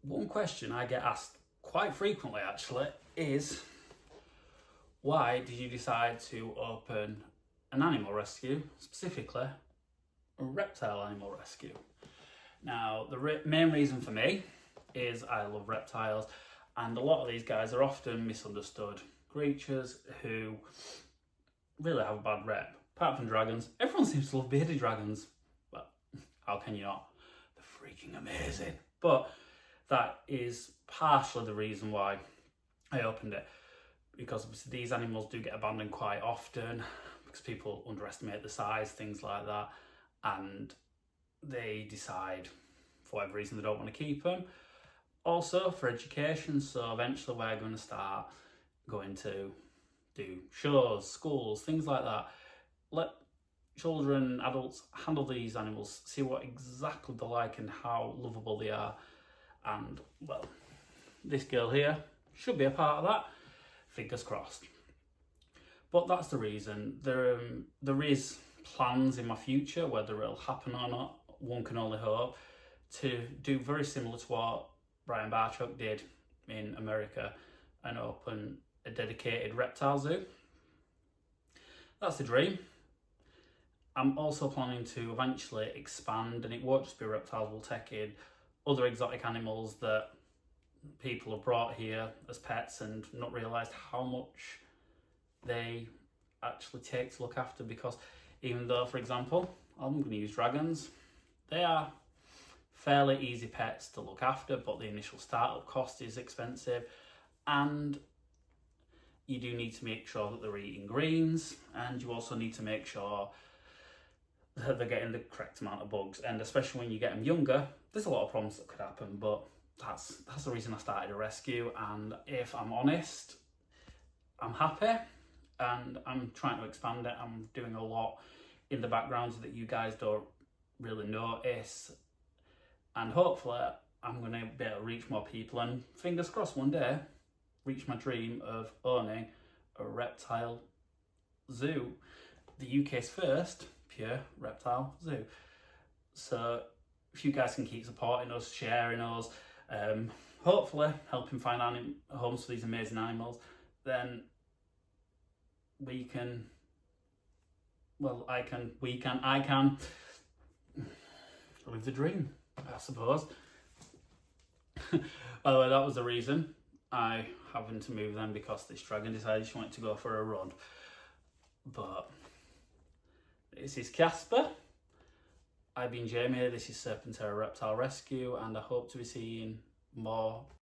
One question I get asked quite frequently actually is, why did you decide to open an animal rescue, specifically a reptile animal rescue? Now, the main reason for me is I love reptiles, and a lot of these guys are often misunderstood creatures who really have a bad rep. Apart from dragons, everyone seems to love bearded dragons, but how can you not? They're freaking amazing. But that is partially the reason why I opened it, because these animals do get abandoned quite often because people underestimate the size, things like that, and they decide for whatever reason they don't want to keep them. Also for education, so eventually we're going to start going to do shows, schools, things like that. Let children, adults handle these animals, see what exactly they're like and how lovable they are. And well, this girl here should be a part of that, fingers crossed. But that's the reason. There is plans in my future, whether it'll happen or not, one can only hope, to do very similar to what Brian Barchuk did in America and open a dedicated reptile zoo. That's the dream. I'm also planning to eventually expand, and it won't just be reptiles, we'll take in other exotic animals that people have brought here as pets and not realised how much they actually take to look after. Because even though, for example, I'm going to use dragons, they are fairly easy pets to look after, but the initial startup cost is expensive, and you do need to make sure that they're eating greens, and you also need to make sure that they're getting the correct amount of bugs. And especially when you get them younger, there's a lot of problems that could happen. But that's the reason I started a rescue, and if I'm honest, I'm happy and I'm trying to expand it. I'm doing a lot in the background that you guys don't really notice, and hopefully I'm going to be able to reach more people, and fingers crossed one day reach my dream of owning a reptile zoo, the UK's first pure reptile zoo. So if you guys can keep supporting us, sharing us, hopefully helping find homes for these amazing animals, then we can live the dream, I suppose. By the way, that was the reason I having to move them, because this dragon decided she wanted to go for a run. But this is Casper. I've been Jamie, this is Serpentera Reptile Rescue, and I hope to be seeing more